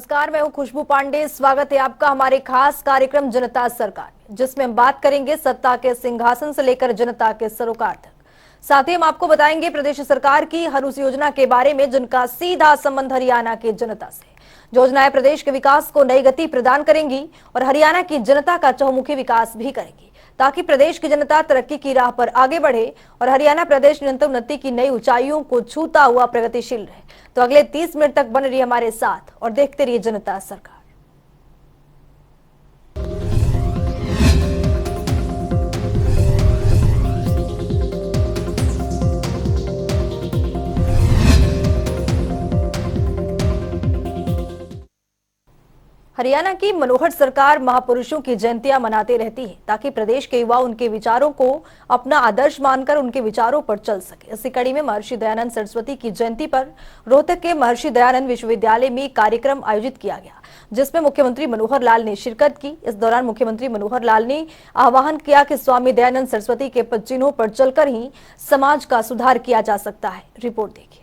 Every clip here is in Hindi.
नमस्कार, मैं हूं खुशबू पांडे। स्वागत है आपका हमारे खास कार्यक्रम जनता सरकार, जिसमें हम बात करेंगे सत्ता के सिंहासन से लेकर जनता के सरोकार तक। साथ ही हम आपको बताएंगे प्रदेश सरकार की हर उस योजना के बारे में जिनका सीधा संबंध हरियाणा की जनता से। योजनाएं प्रदेश के विकास को नई गति प्रदान करेंगी और हरियाणा की जनता का चहुमुखी विकास भी करेगी, ताकि प्रदेश की जनता तरक्की की राह पर आगे बढ़े और हरियाणा प्रदेश निरंतर उन्नति की नई ऊंचाइयों को छूता हुआ प्रगतिशील रहे। तो अगले 30 मिनट तक बने रहिए हमारे साथ और देखते रहिए जनता सरकार। हरियाणा की मनोहर सरकार महापुरुषों की जयंतियां मनाते रहती है, ताकि प्रदेश के युवा उनके विचारों को अपना आदर्श मानकर उनके विचारों पर चल सके। इसी कड़ी में महर्षि दयानंद सरस्वती की जयंती पर रोहतक के महर्षि दयानंद विश्वविद्यालय में कार्यक्रम आयोजित किया गया, जिसमें मुख्यमंत्री मनोहर लाल ने शिरकत की। इस दौरान मुख्यमंत्री मनोहर लाल ने आह्वान किया कि स्वामी दयानंद सरस्वती के पद चिन्हों पर चलकर ही समाज का सुधार किया जा सकता है। रिपोर्ट देखिए।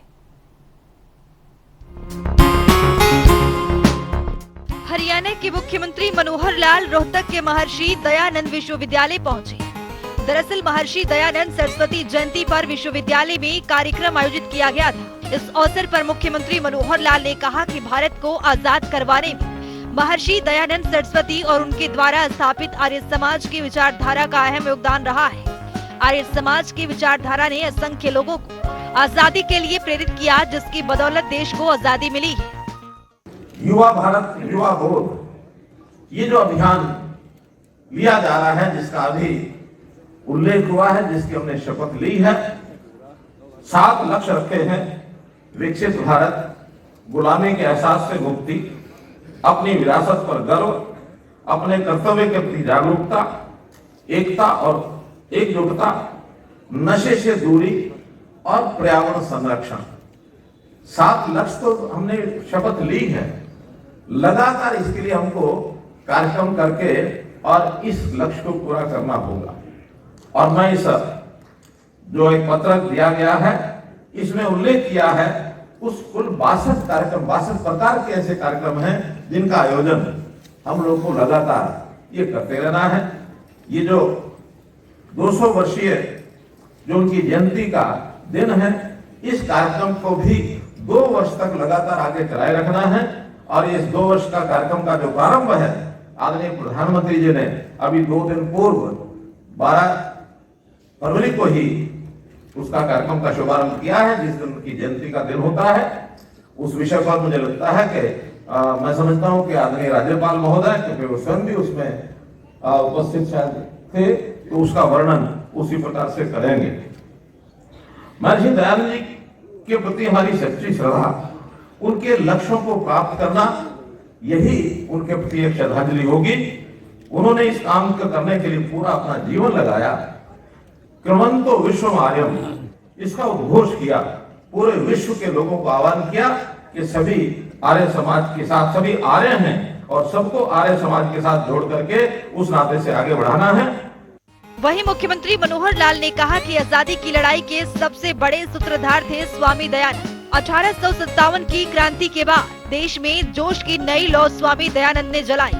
हरियाणा के मुख्यमंत्री मनोहर लाल रोहतक के महर्षि दयानंद विश्वविद्यालय पहुंचे। दरअसल महर्षि दयानंद सरस्वती जयंती पर विश्वविद्यालय में कार्यक्रम आयोजित किया गया था। इस अवसर पर मुख्यमंत्री मनोहर लाल ने कहा कि भारत को आजाद करवाने में महर्षि दयानंद सरस्वती और उनके द्वारा स्थापित आर्य समाज की विचारधारा का अहम योगदान रहा है। आर्य समाज की विचारधारा ने असंख्य लोगों को आजादी के लिए प्रेरित किया, जिसकी बदौलत देश को आजादी मिली है। युवा भारत युवा बोध, ये जो अभियान लिया जा रहा है, जिसका अभी उल्लेख हुआ है, जिसकी हमने शपथ ली है, 7 लक्ष्य रखे हैं। विकसित भारत, गुलामी के एहसास से मुक्ति, अपनी विरासत पर गर्व, अपने कर्तव्य के प्रति जागरूकता, एकता और एकजुटता, नशे से दूरी और पर्यावरण संरक्षण। 7 लक्ष्य तो हमने शपथ ली है। लगातार इसके लिए हमको कार्यक्रम करके और इस लक्ष्य को पूरा करना होगा। और मैं इस जो एक पत्रक दिया गया है, इसमें उल्लेख किया है उस कुल 62 कार्यक्रम, 62 प्रकार के ऐसे कार्यक्रम हैं जिनका आयोजन हम लोग को लगातार ये करते रहना है। ये जो 200 वर्षीय जो उनकी जयंती का दिन है, इस कार्यक्रम को भी 2 वर्ष तक लगातार आगे चलाए रखना है। और इस 2 वर्ष का कार्यक्रम का जो प्रारंभ है, आदरणीय प्रधानमंत्री जी ने अभी 2 दिन पूर्व 12 फरवरी को ही उसका कार्यक्रम का शुभारंभ किया है, जिस दिन उनकी जयंती का दिन होता है। उस विषय पर मुझे लगता है कि मैं समझता हूं कि आदरणीय राज्यपाल महोदय, क्योंकि वो स्वयं भी उसमें उपस्थित शायद थे, तो उसका वर्णन उसी प्रकार से करेंगे। महर्षि दयानंद जी के प्रति हमारी सच्ची श्रद्धा, उनके लक्ष्यों को प्राप्त करना, यही उनके प्रति एक श्रद्धांजलि होगी। उन्होंने इस काम को करने के लिए पूरा अपना जीवन लगाया। क्रमंतो विश्व आर्यम, इसका उद्घोष किया, पूरे विश्व के लोगों को आह्वान किया कि सभी आर्य समाज के साथ, सभी आर्य हैं और सबको आर्य समाज के साथ जोड़ करके उस नाते से आगे बढ़ाना है। वहीं मुख्यमंत्री मनोहर लाल ने कहा कि आजादी की लड़ाई के सबसे बड़े सूत्रधार थे स्वामी दयानंद। 1857 की क्रांति के बाद देश में जोश की नई लौ स्वामी दयानंद ने जलाई।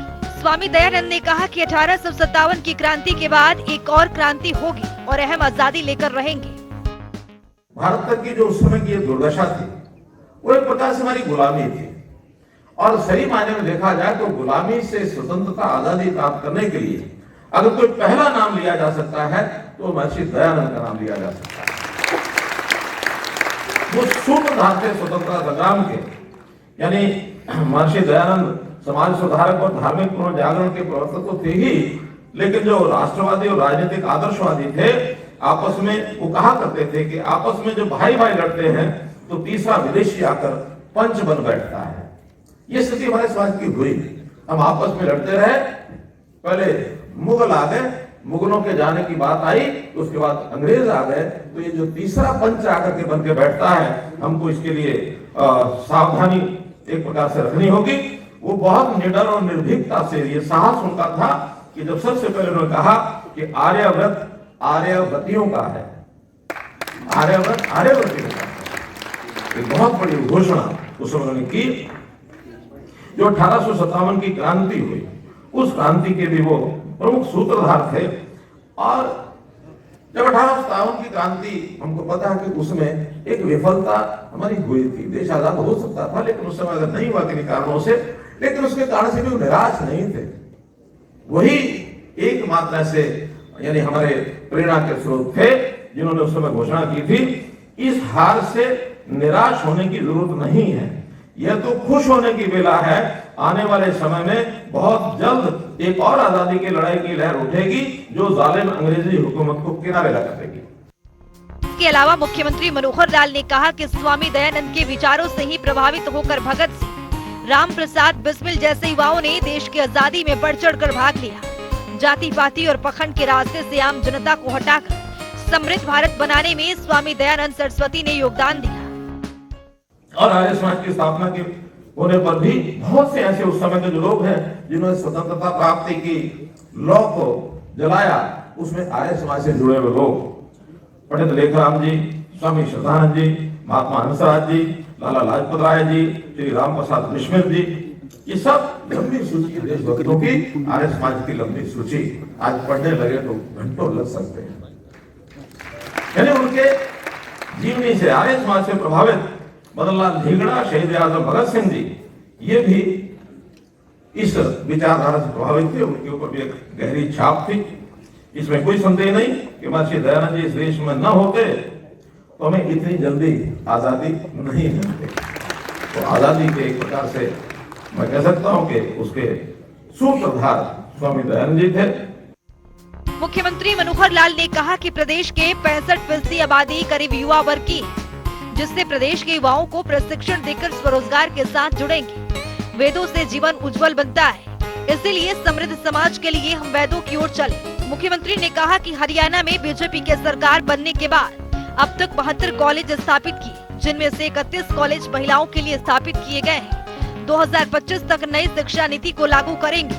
स्वामी दयानंद ने कहा कि 1857 की क्रांति के बाद एक और क्रांति होगी और अहम आजादी लेकर रहेंगे। भारत तक की जो उस समय की दुर्दशा थी, वो एक प्रकार से हमारी गुलामी थी। और सही मायने में देखा जाए तो गुलामी से स्वतंत्रता, आजादी प्राप्त करने के लिए अगर कोई पहला नाम लिया जा सकता है तो महर्षि दयानंद का नाम लिया जा सकता है। वो सूत्रधार थे स्वतंत्रता संग्राम के, यानी महर्षि दयानंद समाज सुधारक और धार्मिक पुनर्जागरण के प्रवर्तक तो थे ही, लेकिन जो राष्ट्रवादी और राजनीतिक आदर्शवादी थे, आपस में वो कहा करते थे कि आपस में जो भाई भाई लड़ते हैं तो तीसरा विदेशी आकर पंच बन बैठता है। ये स्थिति हमारे समाज की हुई। हम आपस में लड़ते रहे, पहले मुगल आ गए, मुगलों के जाने की बात आई, तो उसके बाद अंग्रेज आ गए, तो ये जो तीसरा पंच आकर के बन के बैठता है, हमको इसके लिए सावधानी एक प्रकार से रखनी होगी। वो बहुत निडर और निर्भीकता से, ये साहस उनका था कि जब सबसे पहले उन्होंने कहा कि आर्यव्रत आर्यव्रतियों का है, आर्यव्रत आर्यव्रतियों का है। एक बहुत बड़ी घोषणा उस उन्होंने की। जो 1857 की क्रांति हुई, उस क्रांति के भी वो प्रमुख सूत्रधार थे। और जब 1857 की क्रांति, हमको पता है कि उसमें एक विफलता हमारी हुई थी, देश आजाद हो सकता था, लेकिन उस समय अगर नहीं हुआ किन्हीं कारणों से, लेकिन उसके कारण से भी वो निराश नहीं थे। वही एकमात्र ऐसे यानी हमारे प्रेरणा के स्रोत थे जिन्होंने उस समय घोषणा की थी, इस हार से निराश होने की जरूरत नहीं है, यह तो खुश होने की वेला है। आने वाले समय में बहुत जल्द एक और आजादी की लड़ाई की लहर उठेगी जो जालिम अंग्रेजी हुकूमत को किनारे लगा देगी। इसके अलावा मुख्यमंत्री मनोहर लाल ने कहा कि स्वामी दयानंद के विचारों से ही प्रभावित होकर भगत सिंह, राम प्रसाद बिस्मिल जैसे युवाओं ने देश की आजादी में बढ़ चढ़ कर भाग लिया। जाति पाति और पखंड के रास्ते से आम जनता को हटाकर समृद्ध भारत बनाने में स्वामी दयानंद सरस्वती ने योगदान दिया। और आर्य समाज की स्थापना के होने पर भी बहुत से ऐसे उस समय के जो लोग हैं जिन्होंने स्वतंत्रता प्राप्ति की लौ को जलाया, उसमें आर्य समाज से जुड़े हुए लोग, पंडित लेखराम जी, स्वामी श्रद्धानंद जी, महात्मा हंसराज जी, लाला लाजपत राय जी, श्री राम प्रसाद बिस्मिल जी, ये सब लंबी सूची देशभक्तों की, आर्य समाज की लंबी सूची आज पढ़ने लगे तो घंटों लग सकते हैं। यानी उनके जीवनी से, आर्य समाज से प्रभावित मदन लाल धिंगड़ा, शहीद आजम भगत सिंह जी, ये भी इस विचारधारा से प्रभावित थे। उनके ऊपर भी एक गहरी छाप थी। इसमें कोई संदेह नहीं कि महर्षि दयानंद जी इस देश में न होते तो हमें इतनी जल्दी आजादी नहीं मिलती। तो आजादी के एक प्रकार से मैं कह सकता हूं कि उसके सूत्रधार स्वामी दयानंद जी थे। मुख्यमंत्री मनोहर लाल ने कहा कि प्रदेश के 65% आबादी करीब युवा वर्ग की है, जिससे प्रदेश के युवाओं को प्रशिक्षण देकर स्वरोजगार के साथ जुड़ेंगे। वेदों से जीवन उज्जवल बनता है, इसीलिए समृद्ध समाज के लिए हम वेदों की ओर चले। मुख्यमंत्री ने कहा कि हरियाणा में बीजेपी के सरकार बनने के बाद अब तक 72 कॉलेज स्थापित किए, जिनमें से 31 कॉलेज महिलाओं के लिए स्थापित किए गए हैं। 2025 तक नई शिक्षा नीति को लागू करेंगे।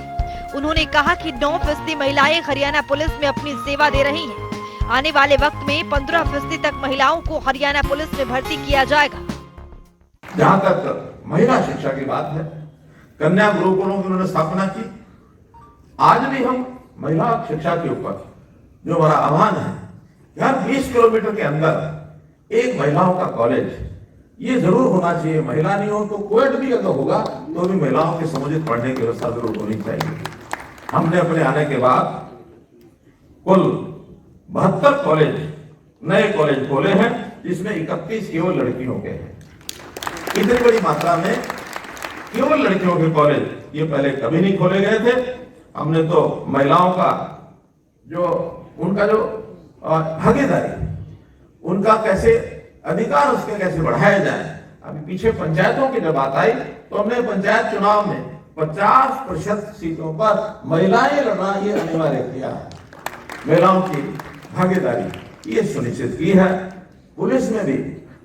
उन्होंने कहा कि 9% महिलाएं हरियाणा पुलिस में अपनी सेवा दे रही हैं। आने वाले वक्त में 15% तक महिलाओं को हरियाणा पुलिस में भर्ती किया जाएगा। जहाँ तक महिला शिक्षा की बात है, कन्या गुरुकुलों की उन्होंने स्थापना की। आज भी हम महिला शिक्षा के ऊपर जो हमारा आह्वान है, यार 20 किलोमीटर के अंदर एक महिलाओं का कॉलेज ये जरूर होना चाहिए। महिला नहीं हो तो कोएड भी अगर होगा तो भी महिलाओं के समुचित पढ़ने की व्यवस्था जरूर होनी चाहिए। हमने अपने आने के बाद कुल 72 कॉलेज, नए कॉलेज खोले हैं, जिसमें 31 केवल लड़कियों के हैं। इतनी बड़ी मात्रा में केवल लड़कियों के कॉलेज ये पहले कभी नहीं खोले गए थे। हमने तो महिलाओं का जो उनका जो भागीदारी, उनका कैसे अधिकार उसके कैसे बढ़ाया जाए। अभी पीछे पंचायतों की जब बात आई तो हमने पंचायत चुनाव में 50% सीटों पर महिलाएं लड़ना ये अनिवार्य किया है। महिलाओं की भागीदारी ये सुनिश्चित की है। पुलिस में भी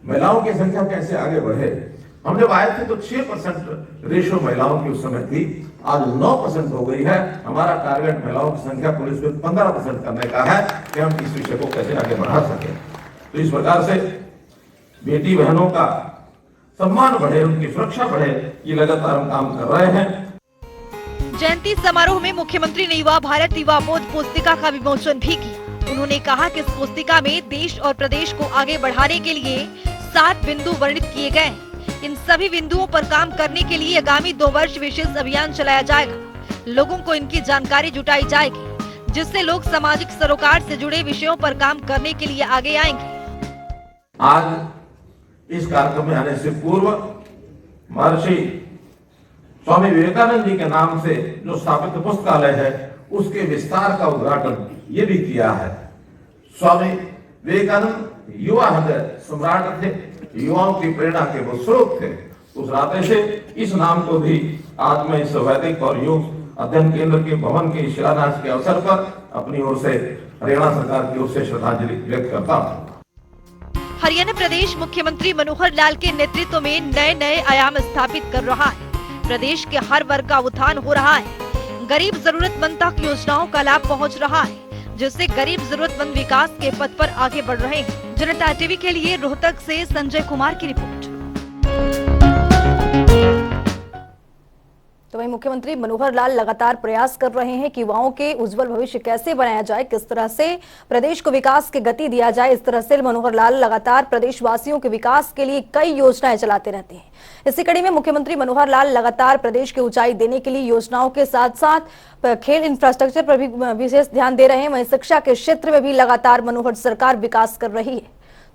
महिलाओं की संख्या कैसे आगे बढ़े। हम जब आए थे तो 6% रेशो महिलाओं की उस समय थी, आज 9% हो गई है। हमारा टारगेट महिलाओं की संख्या पुलिस में 15% करने का है कि हम इस विषय को कैसे आगे बढ़ा सके। तो इस प्रकार से बेटी बहनों का सम्मान बढ़े, उनकी सुरक्षा बढ़े, ये लगातार हम काम कर रहे हैं। जयंती समारोह में मुख्यमंत्री ने युवा भारत युवा बोध पुस्तिका का विमोचन भी किया। उन्होंने कहा कि इस पुस्तिका में देश और प्रदेश को आगे बढ़ाने के लिए 7 बिंदु वर्णित किए गए हैं। इन सभी बिंदुओं पर काम करने के लिए आगामी 2 वर्ष विशेष अभियान चलाया जाएगा। लोगों को इनकी जानकारी जुटाई जाएगी, जिससे लोग सामाजिक सरोकार से जुड़े विषयों पर काम करने के लिए आगे आएंगे। आज इस कार्यक्रम में आने से पूर्व महर्षि स्वामी विवेकानंद जी के नाम से जो स्थापित पुस्तकालय है, उसके विस्तार का उद्घाटन ये भी किया है। स्वामी विवेकानंद युवा हृदय सम्राट थे, युवाओं की प्रेरणा के वो स्रोत थे। उस नाते से इस नाम को भी आज मैं इस वैदिक और योग अध्ययन केंद्र के भवन के शिलान्यास के अवसर पर अपनी ओर से, हरियाणा सरकार की ओर से श्रद्धांजलि व्यक्त करता हूँ। हरियाणा प्रदेश मुख्यमंत्री मनोहर लाल के नेतृत्व में नए नए आयाम स्थापित कर रहा है। प्रदेश के हर वर्ग का उत्थान हो रहा है। गरीब जरूरतमंद तक योजनाओं का लाभ पहुंच रहा है, जिससे गरीब जरूरतमंद विकास के पथ पर आगे बढ़ रहे हैं। जनता टीवी के लिए रोहतक से संजय कुमार की रिपोर्ट। तो वहीं मुख्यमंत्री मनोहर लाल लगातार प्रयास कर रहे हैं कि युवाओं के उज्जवल भविष्य कैसे बनाया जाए, किस तरह से प्रदेश को विकास की गति दिया जाए। इस तरह से मनोहर लाल लगातार प्रदेशवासियों के विकास के लिए कई योजनाएं चलाते रहते हैं। इसी कड़ी में मुख्यमंत्री मनोहर लाल लगातार प्रदेश की ऊंचाई देने के लिए योजनाओं के साथ साथ खेल इंफ्रास्ट्रक्चर पर भी विशेष ध्यान दे रहे हैं। वहीं शिक्षा के क्षेत्र में भी लगातार मनोहर सरकार विकास कर रही है।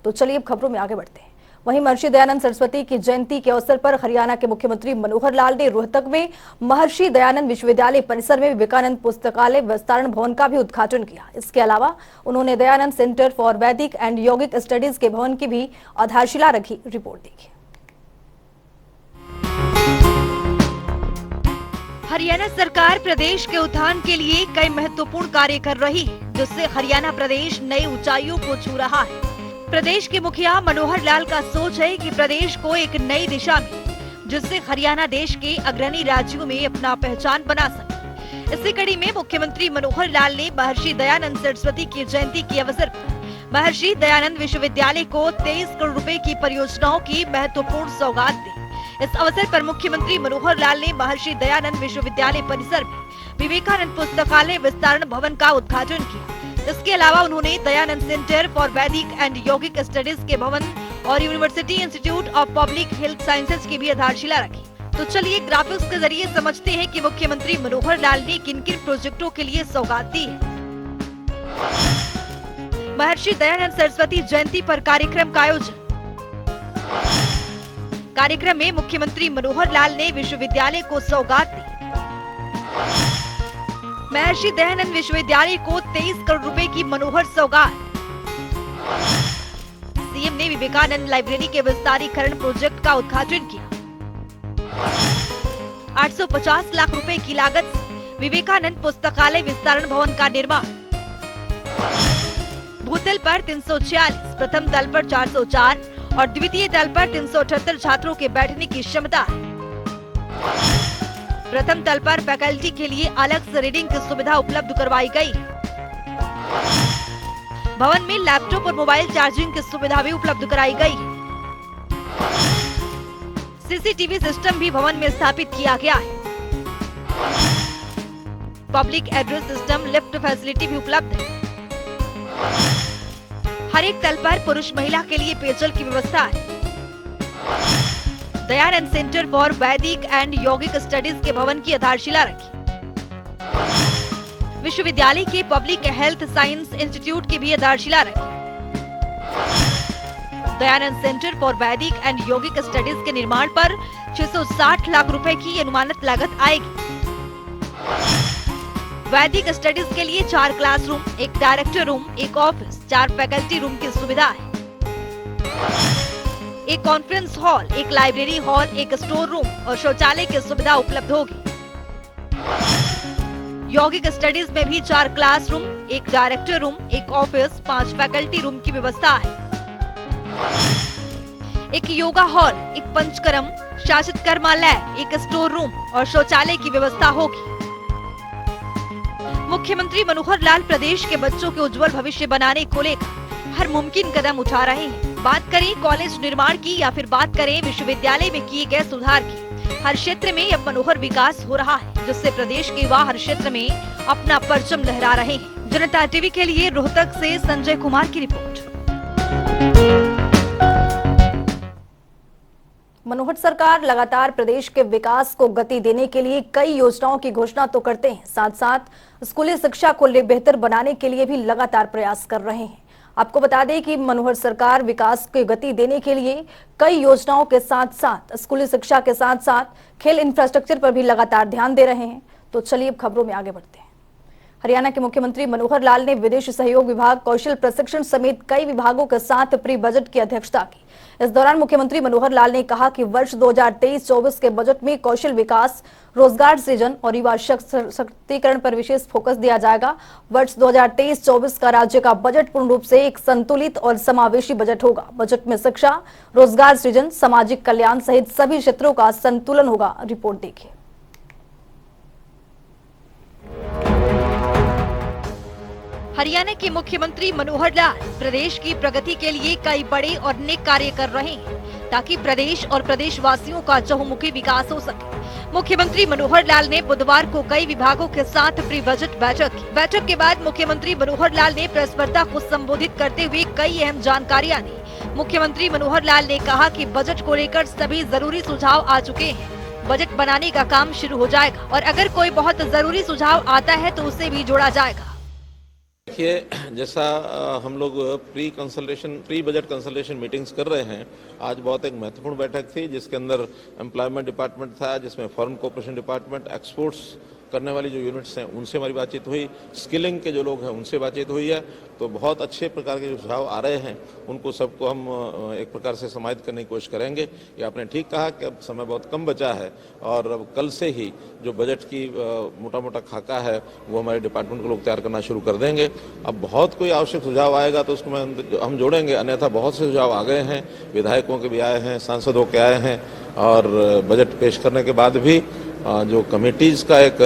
तो चलिए अब खबरों में आगे बढ़ते हैं। वहीं महर्षि दयानंद सरस्वती की जयंती के अवसर पर हरियाणा के मुख्यमंत्री मनोहर लाल ने रोहतक में महर्षि दयानंद विश्वविद्यालय परिसर में विवेकानंद पुस्तकालय विस्तारण भवन का भी उद्घाटन किया। इसके अलावा उन्होंने दयानंद सेंटर फॉर वैदिक एंड यौगिक स्टडीज के भवन की भी आधारशिला रखी। रिपोर्ट देखिए। हरियाणा सरकार प्रदेश के उत्थान के लिए कई महत्वपूर्ण कार्य कर रही है, जिससे हरियाणा प्रदेश नई ऊंचाइयों को छू रहा है। प्रदेश के मुखिया मनोहर लाल का सोच है कि प्रदेश को एक नई दिशा मिले, जिससे हरियाणा देश के अग्रणी राज्यों में अपना पहचान बना सके। इसी कड़ी में मुख्यमंत्री मनोहर लाल ने महर्षि दयानंद सरस्वती की जयंती के अवसर पर महर्षि दयानंद विश्वविद्यालय को 23 करोड़ रुपए की परियोजनाओं की महत्वपूर्ण सौगात दी। इस अवसर पर मुख्यमंत्री मनोहर लाल ने महर्षि दयानंद विश्वविद्यालय परिसर में विवेकानंद पुस्तकालय विस्तारण भवन का उद्घाटन किया। इसके अलावा उन्होंने दयानंद सेंटर फॉर वैदिक एंड यौगिक स्टडीज के भवन और university institute of public health sciences की भी आधारशिला रखी। तो चलिए ग्राफिक्स के जरिए समझते हैं कि मुख्यमंत्री मनोहर लाल ने किन किन प्रोजेक्टों के लिए सौगात दी है। महर्षि दयानंद सरस्वती जयंती पर कार्यक्रम का आयोजन। कार्यक्रम में मुख्यमंत्री मनोहर लाल ने विश्वविद्यालय को सौगात दी। महर्षि दयानंद विश्वविद्यालय को 23 करोड़ रुपए की मनोहर सौगात। सीएम ने विवेकानंद लाइब्रेरी के विस्तारीकरण प्रोजेक्ट का उद्घाटन किया। 850 लाख रुपए की लागत से विवेकानंद पुस्तकालय विस्तारण भवन का निर्माण। भूतल पर 346, प्रथम तल पर 404 और द्वितीय तल पर 378 छात्रों के बैठने की क्षमता है। प्रथम तल पर फैकल्टी के लिए अलग से रीडिंग की सुविधा उपलब्ध करवाई गई। भवन में लैपटॉप और मोबाइल चार्जिंग की सुविधा भी उपलब्ध कराई गई। सीसीटीवी सिस्टम भी भवन में स्थापित किया गया है। Public address system, lift facility भी उपलब्ध है। हर एक तल पर पुरुष महिला के लिए पेयजल की व्यवस्था है। दयानंद सेंटर फॉर वैदिक एंड यौगिक स्टडीज के भवन की आधारशिला रखी। विश्वविद्यालय के पब्लिक हेल्थ साइंस इंस्टीट्यूट की भी आधारशिला रखी। दयानंद सेंटर फॉर वैदिक एंड यौगिक स्टडीज के निर्माण पर 660 लाख रुपए की अनुमानित लागत आएगी। वैदिक स्टडीज के लिए 4 classroom, 1 director room, 1 office, 4 faculty room की सुविधा है। एक कॉन्फ्रेंस हॉल, एक लाइब्रेरी हॉल, एक स्टोर रूम और शौचालय की सुविधा उपलब्ध होगी। यौगिक स्टडीज में भी 4 classroom, 1 director room, 1 office, 5 faculty room की व्यवस्था है। एक योगा हॉल, एक पंचकर्म, शासित कर्मालय, एक स्टोर रूम और शौचालय की व्यवस्था होगी। मुख्यमंत्री मनोहर लाल प्रदेश के बच्चों के उज्जवल भविष्य बनाने को लेकर हर मुमकिन कदम उठा रहे हैं। बात करें कॉलेज निर्माण की या फिर बात करें विश्वविद्यालय में किए गए सुधार की, हर क्षेत्र में अब मनोहर विकास हो रहा है, जिससे प्रदेश के युवा हर क्षेत्र में अपना परचम लहरा रहे हैं। जनता टीवी के लिए रोहतक से संजय कुमार की रिपोर्ट। मनोहर सरकार लगातार प्रदेश के विकास को गति देने के लिए कई योजनाओं की घोषणा तो करते हैं, साथ साथ स्कूली शिक्षा को बेहतर बनाने के लिए भी लगातार प्रयास कर रहे हैं। आपको बता दें कि मनोहर सरकार विकास की गति देने के लिए कई योजनाओं के साथ साथ स्कूली शिक्षा के साथ साथ खेल इंफ्रास्ट्रक्चर पर भी लगातार ध्यान दे रहे हैं। तो चलिए अब खबरों में आगे बढ़ते हैं। हरियाणा के मुख्यमंत्री मनोहर लाल ने विदेश सहयोग विभाग, कौशल प्रशिक्षण समेत कई विभागों के साथ प्री बजट की अध्यक्षता की। इस दौरान मुख्यमंत्री मनोहर लाल ने कहा कि वर्ष 2023-24 के बजट में कौशल विकास, रोजगार सृजन और युवा सशक्तिकरण पर विशेष फोकस दिया जाएगा। वर्ष 2023-24 का राज्य का बजट पूर्ण रूप से एक संतुलित और समावेशी बजट होगा। बजट में शिक्षा, रोजगार सृजन, सामाजिक कल्याण सहित सभी क्षेत्रों का संतुलन होगा। रिपोर्ट देखिए। हरियाणा के मुख्यमंत्री मनोहर लाल प्रदेश की प्रगति के लिए कई बड़े और नेक कार्य कर रहे हैं, ताकि प्रदेश और प्रदेशवासियों का चहुमुखी विकास हो सके। मुख्यमंत्री मनोहर लाल ने बुधवार को कई विभागों के साथ प्री बजट बैठक की। बैठक के बाद मुख्यमंत्री मनोहर लाल ने प्रेस वार्ता को संबोधित करते हुए कई अहम जानकारियां दी। मुख्यमंत्री मनोहर लाल ने कहा कि बजट को लेकर सभी जरूरी सुझाव आ चुके हैं। बजट बनाने का काम शुरू हो जाएगा और अगर कोई बहुत जरूरी सुझाव आता है तो उसे भी जोड़ा जाएगा। देखिए, जैसा हम लोग प्री बजट कंसल्टेशन मीटिंग्स कर रहे हैं, आज बहुत एक महत्वपूर्ण बैठक थी जिसके अंदर एम्प्लॉयमेंट डिपार्टमेंट था, जिसमें फॉरेन कोऑपरेशन डिपार्टमेंट, एक्सपोर्ट्स करने वाली जो यूनिट्स हैं उनसे हमारी बातचीत हुई, स्किलिंग के जो लोग हैं उनसे बातचीत हुई है। तो बहुत अच्छे प्रकार के जो सुझाव आ रहे हैं उनको सबको हम एक प्रकार से समाहित करने की कोशिश करेंगे। ये आपने ठीक कहा कि अब समय बहुत कम बचा है और अब कल से ही जो बजट की मोटा मोटा खाका है वो हमारे डिपार्टमेंट के लोग तैयार करना शुरू कर देंगे। अब बहुत कोई आवश्यक सुझाव आएगा तो उसको हम जोड़ेंगे, अन्यथा बहुत से सुझाव आ गए हैं, विधायकों के भी आए हैं, सांसदों के आए हैं और बजट पेश करने के बाद भी जो कमेटीज़ का एक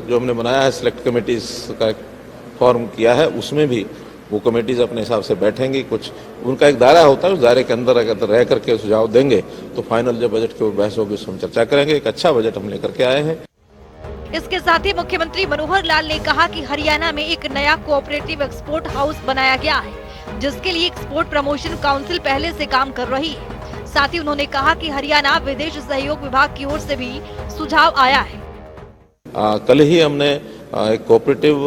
जो हमने बनाया है, सिलेक्ट कमेटीज़ का एक फॉर्म किया है, उसमें भी वो कमेटीज़ अपने हिसाब से बैठेंगी। कुछ उनका एक दायरा होता है, उस दायरे के अंदर अगर रह करके सुझाव देंगे तो फाइनल जब बजट के ऊपर बहस होगी उसमें चर्चा करेंगे। एक अच्छा बजट हम लेकर के आए हैं। इसके साथ ही मुख्यमंत्री मनोहर लाल ने कहा कि हरियाणा में एक नया कोऑपरेटिव एक्सपोर्ट हाउस बनाया गया है, जिसके लिए एक्सपोर्ट प्रमोशन काउंसिल पहले से काम कर रही है। साथ ही उन्होंने कहा कि हरियाणा विदेश सहयोग विभाग की ओर से भी सुझाव आया है। कल ही हमने एक कोऑपरेटिव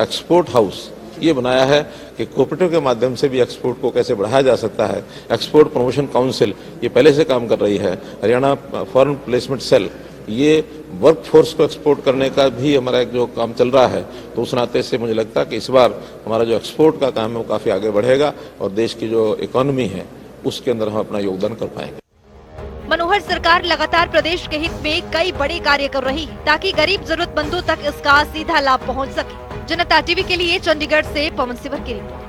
एक्सपोर्ट हाउस ये बनाया है कि कोऑपरेटिव के माध्यम से भी एक्सपोर्ट को कैसे बढ़ाया जा सकता है। एक्सपोर्ट प्रमोशन काउंसिल ये पहले से काम कर रही है। हरियाणा फॉरेन प्लेसमेंट सेल ये वर्क फोर्स को एक्सपोर्ट करने का भी हमारा एक जो काम चल रहा है, तो उस नाते से मुझे लगता है कि इस बार हमारा जो एक्सपोर्ट का काम है वो काफ़ी आगे बढ़ेगा और देश की जो इकोनॉमी है उसके अंदर हम अपना योगदान कर पाएंगे। मनोहर सरकार लगातार प्रदेश के हित में कई बड़े कार्य कर रही है ताकि गरीब जरूरतमंदों तक इसका सीधा लाभ पहुंच सके। जनता टीवी के लिए चंडीगढ़ से पवन सिवर की रिपोर्ट।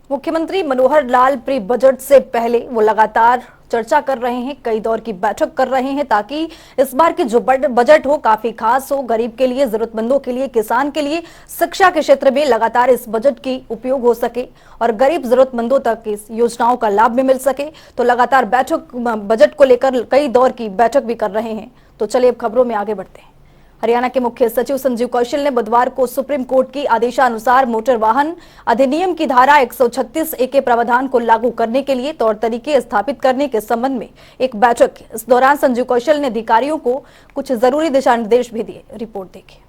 मुख्यमंत्री मनोहर लाल प्री बजट से पहले वो लगातार चर्चा कर रहे हैं, कई दौर की बैठक कर रहे हैं ताकि इस बार की जो बजट हो काफी खास हो, गरीब के लिए, जरूरतमंदों के लिए, किसान के लिए, शिक्षा के क्षेत्र में लगातार इस बजट की उपयोग हो सके और गरीब जरूरतमंदों तक इस योजनाओं का लाभ भी मिल सके। तो लगातार बजट को लेकर कई दौर की बैठक भी कर रहे हैं। तो चलिए अब खबरों में आगे बढ़ते हैं। हरियाणा के मुख्य सचिव संजीव कौशल ने बुधवार को सुप्रीम कोर्ट की आदेशानुसार मोटर वाहन अधिनियम की धारा 136A के प्रावधान को लागू करने के लिए तौर तरीके स्थापित करने के संबंध में एक बैठक की। इस दौरान संजीव कौशल ने अधिकारियों को कुछ जरूरी दिशा निर्देश भी दिए। रिपोर्ट देखिए।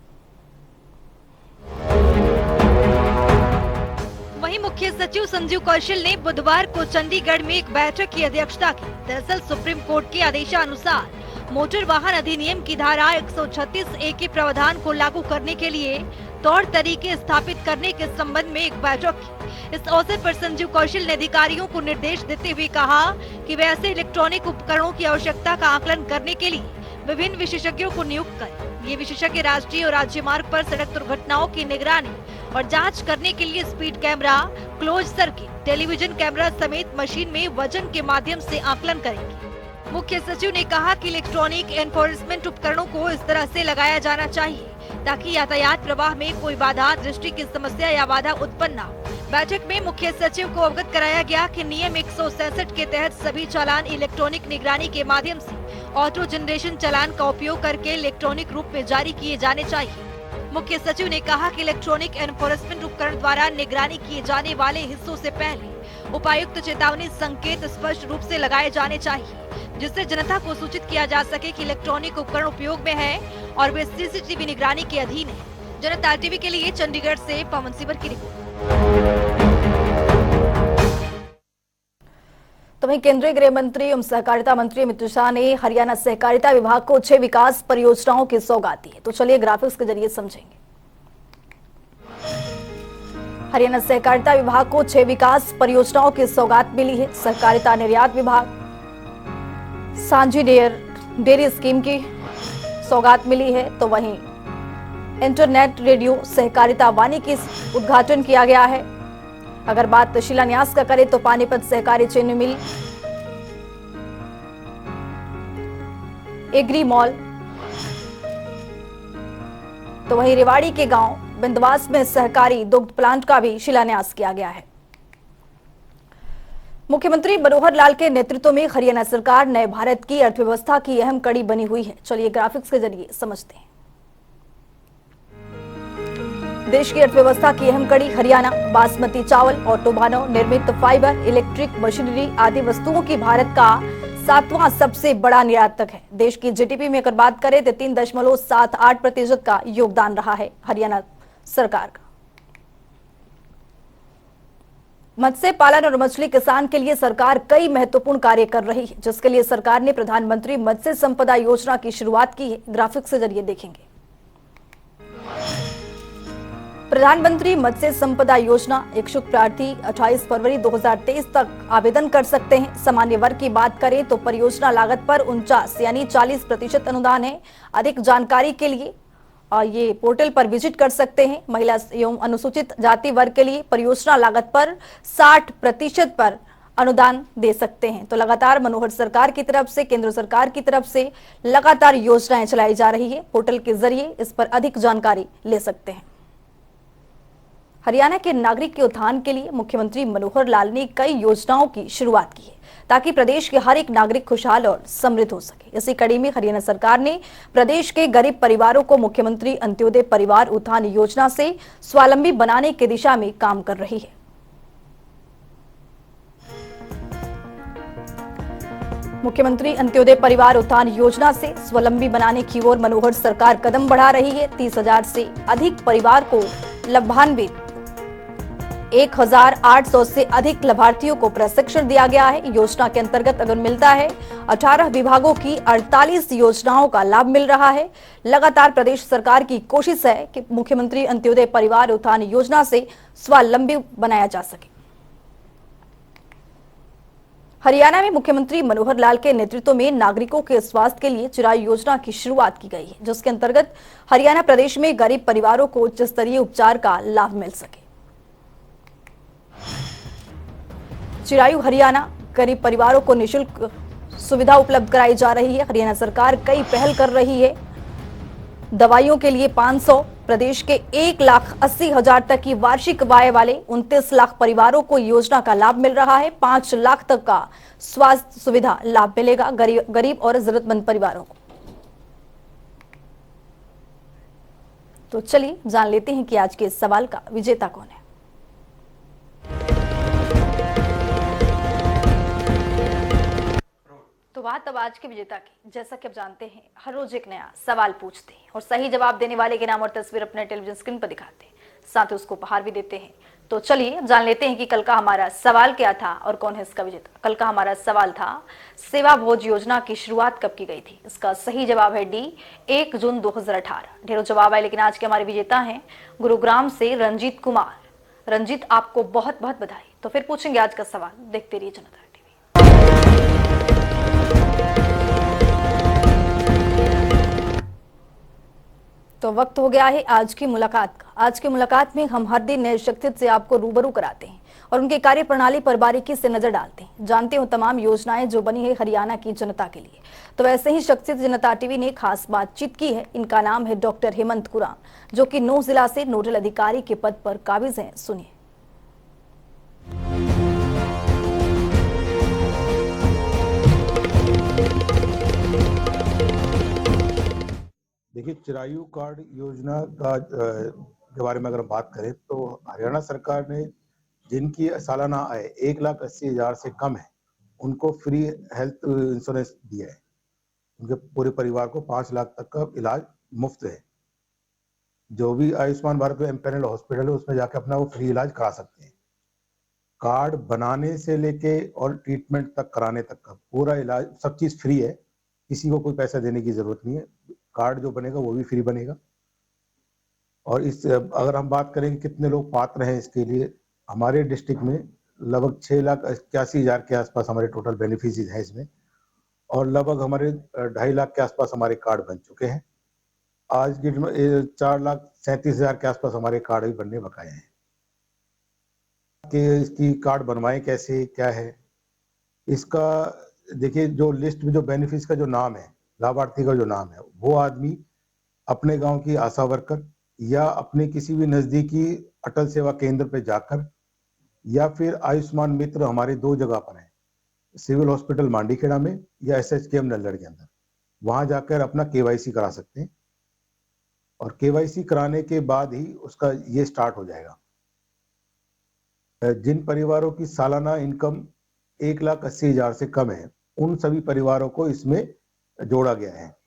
वहीं मुख्य सचिव संजीव कौशल ने बुधवार को चंडीगढ़ में एक बैठक की अध्यक्षता की। दरअसल सुप्रीम कोर्ट के आदेशानुसार मोटर वाहन अधिनियम की धारा 136A के प्रावधान को लागू करने के लिए तौर तरीके स्थापित करने के संबंध में एक बैठक की। इस अवसर पर संजीव कौशल ने अधिकारियों को निर्देश देते हुए कहा कि वे ऐसे इलेक्ट्रॉनिक उपकरणों की आवश्यकता का आकलन करने के लिए विभिन्न विशेषज्ञों को नियुक्त करें। ये विशेषज्ञ राष्ट्रीय और राज्य मार्ग पर सड़क दुर्घटनाओं की निगरानी और जांच करने के लिए speed camera, close circuit, television camera समेत मशीन में वजन के माध्यम से आकलन करेंगे। मुख्य सचिव ने कहा कि इलेक्ट्रॉनिक एनफोर्समेंट उपकरणों को इस तरह से लगाया जाना चाहिए ताकि यातायात प्रवाह में कोई बाधा, दृष्टि की समस्या या बाधा उत्पन्न न हो। बैठक में मुख्य सचिव को अवगत कराया गया कि नियम 166 के तहत सभी चालान इलेक्ट्रॉनिक निगरानी के माध्यम से ऑटो जनरेशन चालान का उपयोग करके इलेक्ट्रॉनिक रूप में जारी किए जाने चाहिए। मुख्य सचिव ने कहा कि इलेक्ट्रॉनिक एनफोर्समेंट उपकरण द्वारा निगरानी किए जाने वाले हिस्सों से पहले उपायुक्त चेतावनी संकेत स्पष्ट रूप से लगाए जाने चाहिए, जिससे जनता को सूचित किया जा सके कि इलेक्ट्रॉनिक उपकरण उपयोग में है और वे सीसीटीवी निगरानी के अधीन है। जनता टीवी के लिए चंडीगढ़ से पवन सिवर की रिपोर्ट। तो वहीं केंद्रीय गृह मंत्री एवं सहकारिता मंत्री अमित शाह ने हरियाणा सहकारिता विभाग को 6 विकास परियोजनाओं की सौगात दी है। तो चलिए ग्राफिक्स के जरिए समझेंगे। हरियाणा सहकारिता विभाग को 6 विकास परियोजनाओं की सौगात मिली है। सहकारिता निर्यात विभाग, सांझी डेयरी स्कीम की सौगात मिली है। तो वहीं इंटरनेट रेडियो सहकारिता वाणी की उद्घाटन किया गया है। अगर बात शिलान्यास का करें तो पानीपत सहकारी चीनी मिल, एग्री मॉल, तो वहीं रेवाड़ी के गांव बिंदवास में सहकारी दुग्ध प्लांट का भी शिलान्यास किया गया है। मुख्यमंत्री मनोहर लाल के नेतृत्व में हरियाणा सरकार नए भारत की अर्थव्यवस्था की अहम कड़ी बनी हुई है। चलिए ग्राफिक्स के जरिए समझते हैं। देश की अर्थव्यवस्था की अहम कड़ी हरियाणा बासमती चावल, ऑटो मानव निर्मित फाइबर, इलेक्ट्रिक मशीनरी आदि वस्तुओं की भारत का 7वां सबसे बड़ा निर्यातक है। देश की जीडीपी में अगर बात करें तो 3.78% का योगदान रहा है हरियाणा सरकार का। मत्स्य पालन और मछली किसान के लिए सरकार कई महत्वपूर्ण कार्य कर रही है, जिसके लिए सरकार ने प्रधानमंत्री मत्स्य संपदा योजना की शुरुआत की है। ग्राफिक्स के जरिए देखेंगे। प्रधानमंत्री मत्स्य संपदा योजना इच्छुक प्रार्थी 28 फरवरी 2023 तक आवेदन कर सकते हैं। सामान्य वर्ग की बात करें तो परियोजना लागत पर 49 यानी 40% अनुदान है। अधिक जानकारी के लिए ये पोर्टल पर विजिट कर सकते हैं। महिला एवं अनुसूचित जाति वर्ग के लिए परियोजना लागत पर 60% पर अनुदान दे सकते हैं। तो लगातार मनोहर सरकार की तरफ से, केंद्र सरकार की तरफ से लगातार योजनाएं चलाई जा रही है। पोर्टल के जरिए इस पर अधिक जानकारी ले सकते हैं। हरियाणा के नागरिक के उत्थान के लिए मुख्यमंत्री मनोहर लाल ने कई योजनाओं की शुरुआत की है, ताकि प्रदेश के हर एक नागरिक खुशहाल और समृद्ध हो सके। इसी कड़ी में हरियाणा सरकार ने प्रदेश के गरीब परिवारों को मुख्यमंत्री अंत्योदय परिवार उत्थान योजना से स्वावलंबी बनाने की दिशा में काम कर रही है। मुख्यमंत्री अंत्योदय परिवार उत्थान योजना से स्वावलंबी बनाने की ओर मनोहर सरकार कदम बढ़ा रही है। 30,000 से अधिक परिवार को लाभान्वित 1,800 से अधिक लाभार्थियों को प्रशिक्षण दिया गया है। योजना के अंतर्गत अगर मिलता है 18 विभागों की 48 योजनाओं का लाभ मिल रहा है। लगातार प्रदेश सरकार की कोशिश है कि मुख्यमंत्री अंत्योदय परिवार उत्थान योजना से स्वावलंबी बनाया जा सके। हरियाणा में मुख्यमंत्री मनोहर लाल के नेतृत्व में नागरिकों के स्वास्थ्य के लिए चिरायु योजना की शुरुआत की गई है, जिसके अंतर्गत हरियाणा प्रदेश में गरीब परिवारों को उच्च स्तरीय उपचार का लाभ मिल सके। चिरायु हरियाणा गरीब परिवारों को निःशुल्क सुविधा उपलब्ध कराई जा रही है। हरियाणा सरकार कई पहल कर रही है। दवाइयों के लिए 500, प्रदेश के 1,80,000 तक की वार्षिक आय वाले 29 लाख परिवारों को योजना का लाभ मिल रहा है। 5 लाख तक का स्वास्थ्य सुविधा लाभ मिलेगा गरीब और जरूरतमंद परिवारों को। तो चलिए जान लेते हैं कि आज के इस सवाल का विजेता कौन है। तो बात अब आज के विजेता की। जैसा कि आप जानते हैं, हर रोज एक नया सवाल पूछते हैं और सही जवाब देने वाले के नाम और तस्वीर अपने टेलीविजन स्क्रीन पर दिखाते हैं, साथ ही उसको उपहार भी देते हैं। तो चलिए जान लेते हैं कि कल का हमारा सवाल क्या था और कौन है इसका विजेता। कल का हमारा सवाल था, सेवा भोज योजना की शुरुआत कब की गई थी? इसका सही जवाब है डी, 1 जून 2018। ढेरों जवाब आए, लेकिन आज के हमारे विजेता हैं गुरुग्राम से रंजीत कुमार। रंजीत, आपको बहुत बहुत बधाई। तो फिर पूछेंगे आज का सवाल, देखते रहिए जनता टीवी। तो वक्त हो गया है आज की मुलाकात का। आज की मुलाकात में हम हर दिन नए शख्सियत से आपको रूबरू कराते हैं और उनके कार्य प्रणाली पर बारीकी से नजर डालते हैं, जानते हो तमाम योजनाएं जो बनी है हरियाणा की जनता के लिए। तो वैसे ही शख्सियत जनता टीवी ने खास बातचीत की है। इनका नाम है डॉक्टर हेमंत कुरान, जो कि 9 जिला से नोडल अधिकारी के पद पर काबिज हैं। सुनिए। देखिए, चिरायु कार्ड योजना का के बारे में अगर हम बात करें तो हरियाणा सरकार ने जिनकी सालाना आय 1,80,000 से कम है, उनको फ्री हेल्थ इंश्योरेंस दिया है। उनके पूरे परिवार को 5 लाख तक का इलाज मुफ्त है। जो भी आयुष्मान भारत में एम्पैनल हॉस्पिटल है, उसमें जाके अपना वो फ्री इलाज करा सकते हैं। कार्ड बनाने से लेके और ट्रीटमेंट तक कराने तक का पूरा इलाज, सब चीज फ्री है। किसी को कोई पैसा देने की जरूरत नहीं है। कार्ड जो बनेगा वो भी फ्री बनेगा। और इस अगर हम बात करें कितने लोग पात्र हैं इसके लिए, हमारे डिस्ट्रिक्ट में लगभग 6,81,000 के आसपास हमारे टोटल बेनिफिशियरीज हैं इसमें, और लगभग हमारे 2.5 लाख के आसपास हमारे कार्ड बन चुके हैं। आज की 4,37,000 के आसपास हमारे कार्ड भी बनने बकाए हैं। कि इसकी कार्ड बनवाएं कैसे, क्या है इसका? देखिए, जो लिस्ट में जो बेनिफिट का जो नाम है, लाभार्थी का जो नाम है, वो आदमी अपने गांव की आशा वर्कर या अपने किसी भी नजदीकी अटल सेवा केंद्र पे जाकर या फिर आयुष्मान मित्र हमारे 2 जगह पर है, सिविल हॉस्पिटल मांडीखेड़ा में या एसएचकेएम नल्लड़ के अंदर। वहां जाकर अपना केवाईसी करा सकते हैं और केवाईसी कराने के बाद ही उसका ये स्टार्ट हो जाएगा। जिन परिवारों की सालाना इनकम 1,80,000 से कम है, उन सभी परिवारों को इसमें जोड़ा गया है।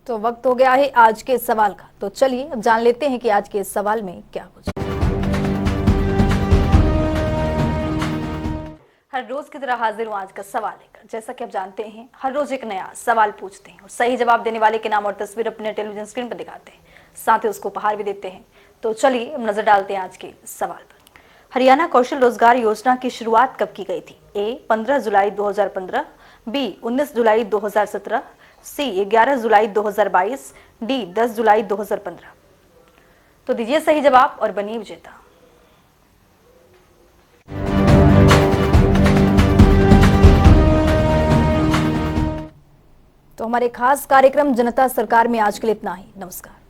तो वक्त हो गया है आज के सवाल का, तो चलिए अब जान लेते हैं कि आज के सवाल में क्या कुछ। हर रोज की तरह हाजिर हूँ आज का सवाल लेकर। जैसा कि आप जानते हैं, हर रोज एक नया सवाल पूछते हैं और सही जवाब देने वाले के नाम और तस्वीर अपने टेलीविजन स्क्रीन पर दिखाते हैं, साथ ही उसको उपहार भी देते हैं। तो चलिए अब नजर डालते हैं आज के सवाल पर। हरियाणा कौशल रोजगार योजना की शुरुआत कब की गई थी? ए 15 जुलाई 2015, बी 19 जुलाई 2017, सी 11 जुलाई 2022, डी 10 जुलाई 2015। तो दीजिए सही जवाब और बनिए विजेता। तो हमारे खास कार्यक्रम जनता सरकार में आज के लिए इतना ही। नमस्कार।